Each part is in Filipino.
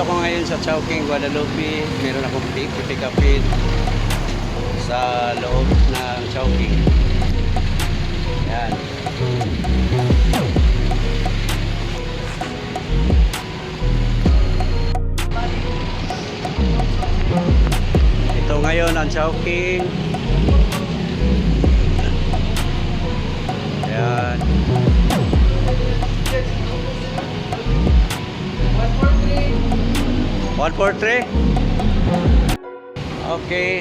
Nandito ako ngayon sa Chowking, Guadalupe. Meron akong pick upin sa loob ng Chowking. Yan. Ito ngayon ang Chowking. Yan. 143. Okay.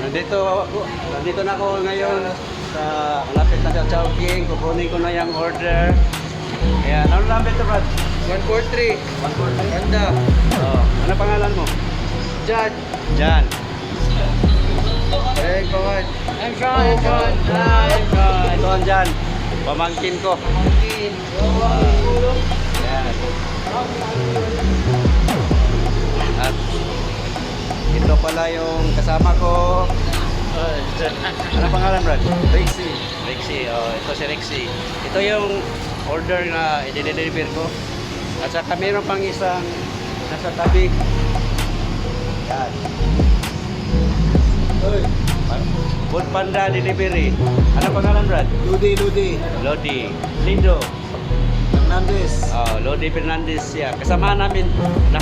Nandito na ako ngayon sa lapit na sa Chowking. Kukunin ko na yung order. Ayan. Ano lang ito, Brad? 143. 143. Ganda. Oh. Ano pangalan mo? Jan. Jan. Hey, kawan. I'm Sean. Ito ang Jan. Pamangkin ko. Ayan. At ito pala yung kasama ko. Ano pangalan, Brad? Rexy. Rexy. Oh, ito si Rexy. Ito yung order na i-deliver ko. At saka meron pang isang nasa tabi. Yan. Oy. Food Panda Delivery. Ano pangalan, Brad? Ludi. Lodi. Lindo. Fernandez. Oh, Lodi Fernandez siya. Kasama namin na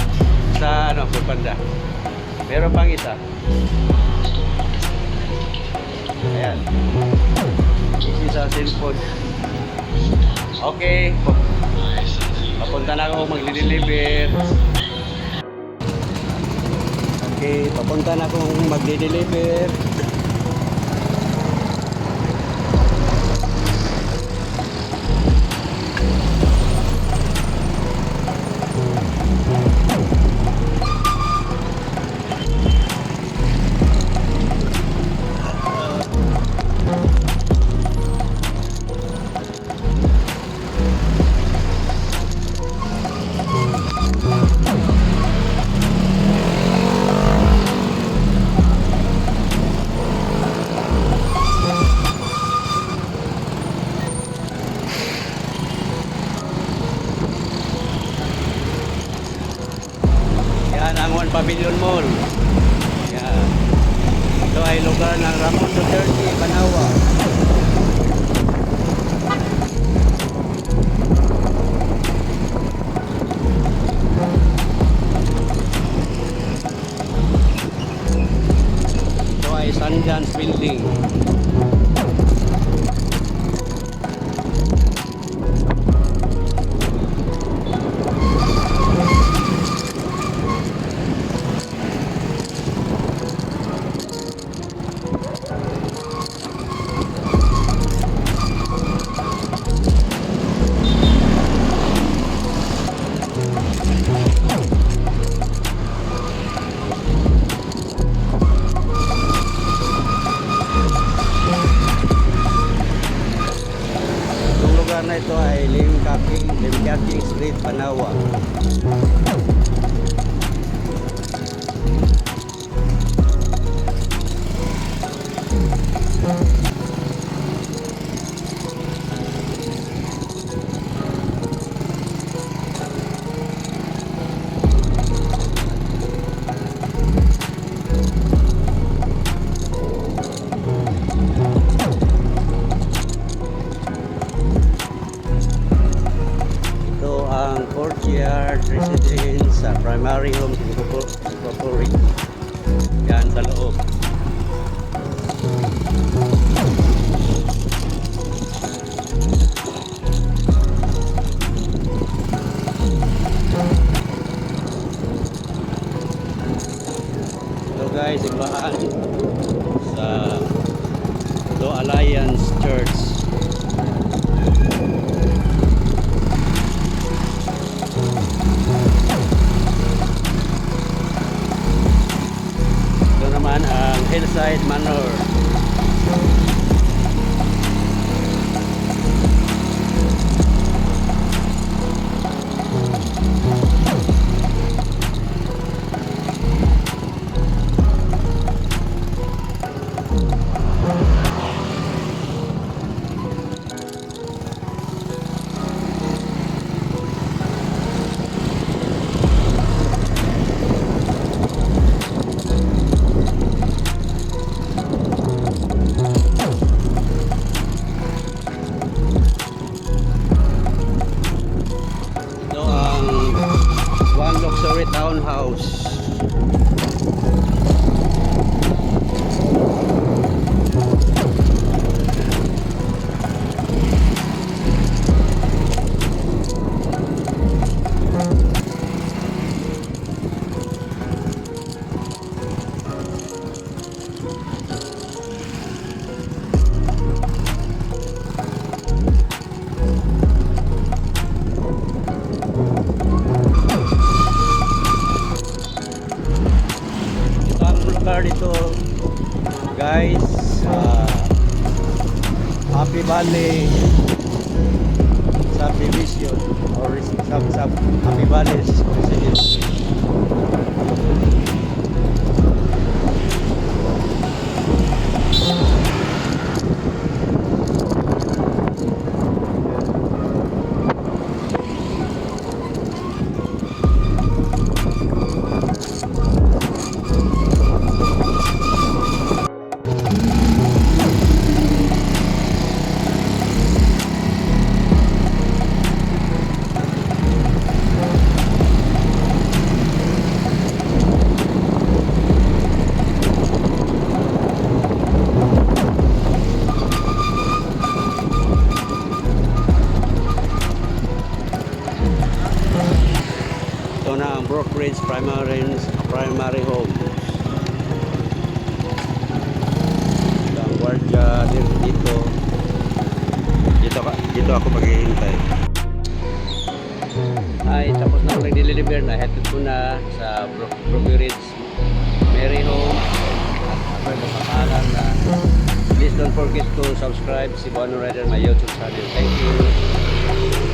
sa Food Panda. Meron pang isa. Ayan. Isi sa cellphone. Okay. Papunta na ako magdi-deliver. Okay, papunta na akong magdi-deliver. Yan ang One Pavilion Mall. Yan. Ito ay lugar ng Ramon Duterte, Banawa. Ito ay Sundance Building. Na ito ay Limcaking Street, Banawa. Courtyard Residence sa Primary Homes Incorporated. Yan sa loob. Hello guys, ibaan sa Do Alliance Church. Naman ang Hillside Manor. lugar dito, guys. Happy Valley subdivision or sub Happy Valley Residency. Ito na ang brokerage primary home. Ito ang guardia dito. Dito ako maghihintay. Ay, tapos na ako nag-deliver na. Headed ko na sa brokerage Mary Home. At ako sa pangalan na please don't forget to subscribe si Bono Rider my YouTube channel. Thank you.